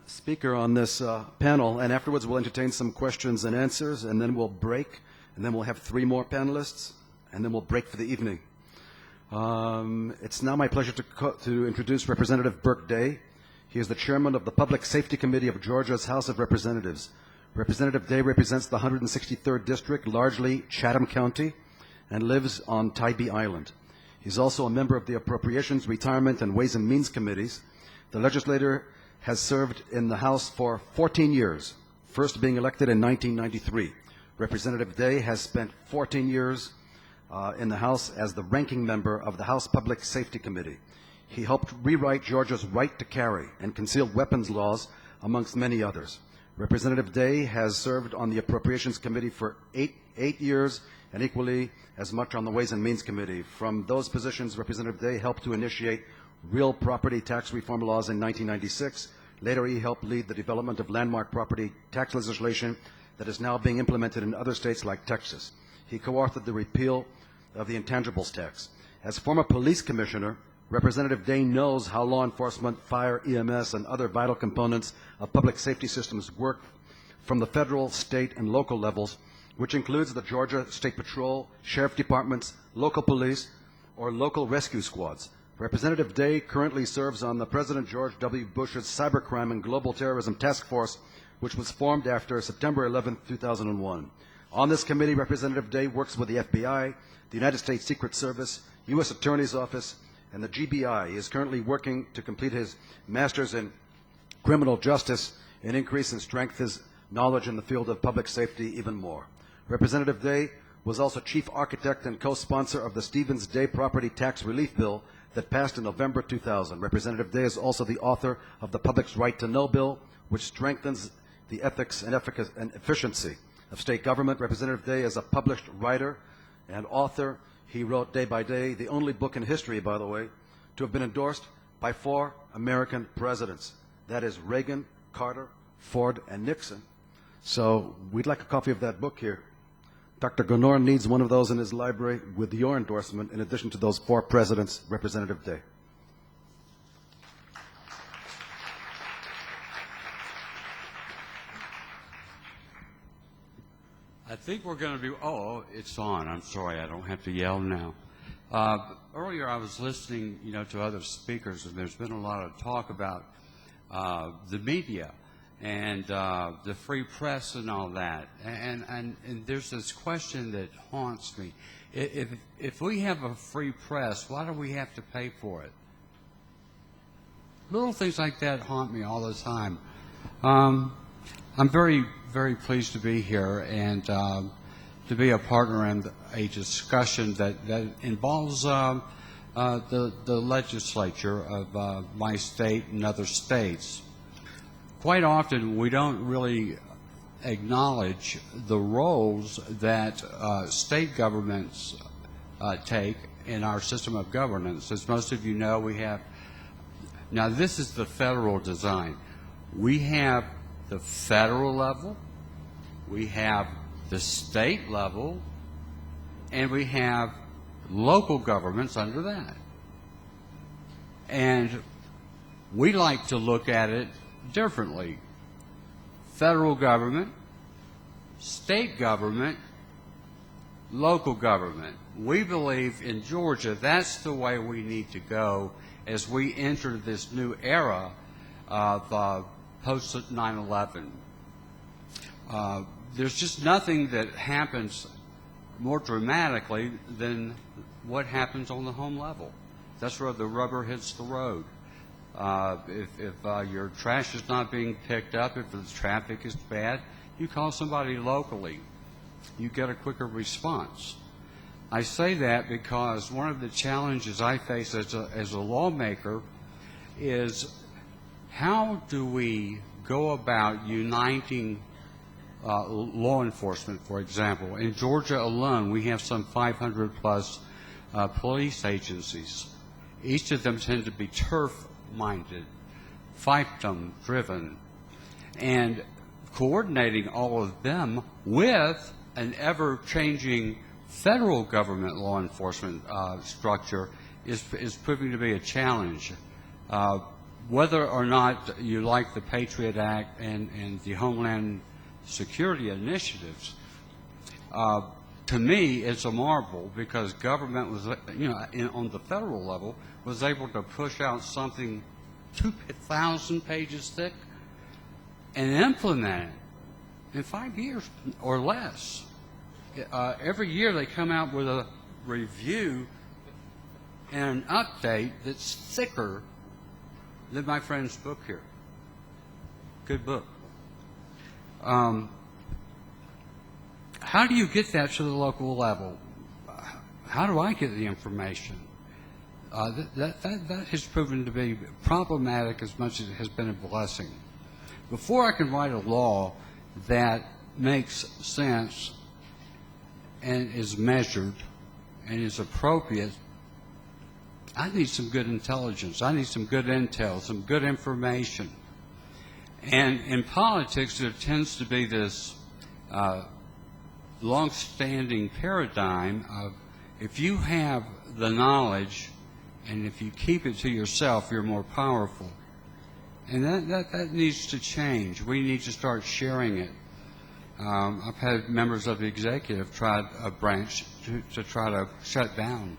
speaker on this panel, and afterwards we'll entertain some questions and answers, and then we'll break, and then we'll have 3 more panelists, and then we'll break for the evening. It's now my pleasure to introduce Representative Burke Day. He is the chairman of the Public Safety Committee of Georgia's House of Representatives. Representative Day represents the 163rd District, largely Chatham County, and lives on Tybee Island. He's also a member of the Appropriations, Retirement, and Ways and Means Committees. The legislator has served in the House for 14 years, first being elected in 1993. Representative Day has spent 14 years in the House as the ranking member of the House Public Safety Committee. He helped rewrite Georgia's right to carry and concealed weapons laws, amongst many others. Representative Day has served on the Appropriations Committee for eight years and equally as much on the Ways and Means Committee. From those positions, Representative Day helped to initiate real property tax reform laws in 1996. Later, he helped lead the development of landmark property tax legislation that is now being implemented in other states like Texas. He co-authored the repeal of the intangibles tax. As former police commissioner, Representative Day knows how law enforcement, fire, EMS, and other vital components of public safety systems work from the federal, state, and local levels, which includes the Georgia State Patrol, Sheriff Departments, local police, or local rescue squads. Representative Day currently serves on the President George W. Bush's Cybercrime and Global Terrorism Task Force, which was formed after September 11, 2001. On this committee, Representative Day works with the FBI, the United States Secret Service, U.S. Attorney's Office, and the GBI. He is currently working to complete his master's in criminal justice and increase and strengthen his knowledge in the field of public safety even more. Representative Day was also chief architect and co-sponsor of the Stevens Day Property Tax Relief Bill that passed in November 2000. Representative Day is also the author of the Public's Right to Know Bill, which strengthens the ethics and efficiency of state government. Representative Day is a published writer and author. He wrote Day by Day, the only book in history, by the way, to have been endorsed by 4 American presidents. That is Reagan, Carter, Ford, and Nixon. So we'd like a copy of that book here. Dr. Gonor needs one of those in his library with your endorsement in addition to those 4 presidents, Representative Day. I think we're going to be, oh, it's on. I'm sorry, I don't have to yell now. Earlier I was listening, to other speakers, and there's been a lot of talk about the media and the free press and all that. And there's this question that haunts me. If we have a free press, why do we have to pay for it? Little things like that haunt me all the time. I'm very, very pleased to be here and to be a partner in a discussion that involves the legislature of my state and other states. Quite often we don't really acknowledge the roles that state governments take in our system of governance. As most of you know, we have, now this is the federal design. We have the federal level, we have the state level, and we have local governments under that. And we like to look at it differently. Federal government, state government, local government. We believe in Georgia that's the way we need to go as we enter this new era of post 9/11. There's just nothing that happens more dramatically than what happens on the home level. That's where the rubber hits the road. If your trash is not being picked up, if the traffic is bad, you call somebody locally. You get a quicker response. I say that because one of the challenges I face as a lawmaker is how do we go about uniting law enforcement, for example. In Georgia alone, we have some 500 plus police agencies. Each of them tend to be turf-minded, fiefdom-driven, and coordinating all of them with an ever-changing federal government law enforcement structure is proving to be a challenge. whether or not you like the Patriot Act and the Homeland Security initiatives, to me, it's a marvel because government was, on the federal level, was able to push out something 2,000 pages thick and implement it in 5 years or less. Every year they come out with a review and an update that's thicker than my friend's book here. Good book. How do you get that to the local level? How do I get the information? That has proven to be problematic as much as it has been a blessing. Before I can write a law that makes sense and is measured and is appropriate, I need some good intelligence. I need some good intel, some good information. And in politics, there tends to be this long-standing paradigm of if you have the knowledge and if you keep it to yourself, you're more powerful. And that needs to change. We need to start sharing it. I've had members of the executive try a branch to try to shut down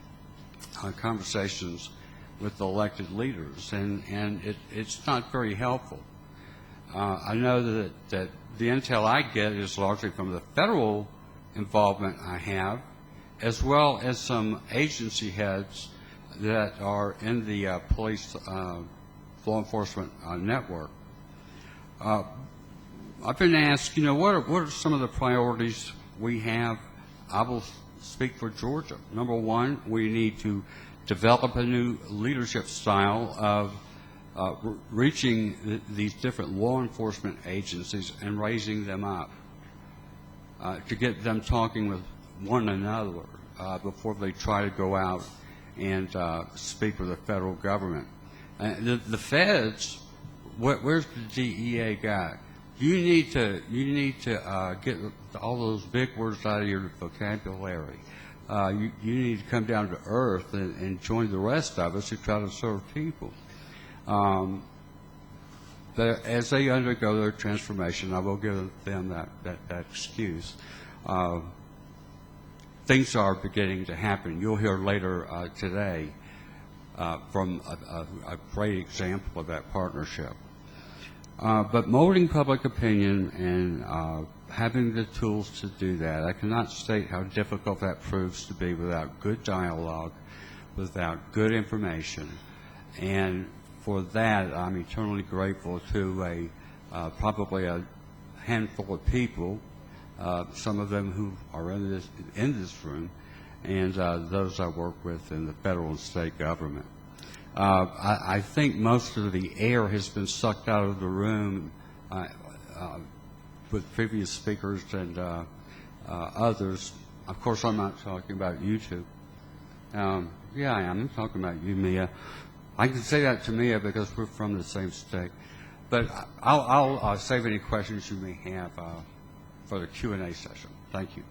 conversations with the elected leaders, and it's not very helpful. I know that the intel I get is largely from the federal involvement I have, as well as some agency heads that are in the police law enforcement network. I've been asked, what are some of the priorities we have? I will speak for Georgia. Number one, we need to develop a new leadership style of reaching these different law enforcement agencies and raising them up, to get them talking with one another before they try to go out and speak with the federal government. The feds, where's the DEA guy? You need to get all those big words out of your vocabulary. You need to come down to earth and join the rest of us who try to serve people. As they undergo their transformation, I will give them that excuse. Things are beginning to happen. You'll hear later today from a great example of that partnership. But molding public opinion and having the tools to do that, I cannot state how difficult that proves to be without good dialogue, without good information. And for that, I'm eternally grateful to probably a handful of people, some of them who are in this room, and those I work with in the federal and state government. I think most of the air has been sucked out of the room with previous speakers and others. Of course, I'm not talking about you two. Yeah, I am. I'm talking about you, Mia. I can say that to Mia because we're from the same state. But I'll save any questions you may have for the Q&A session. Thank you.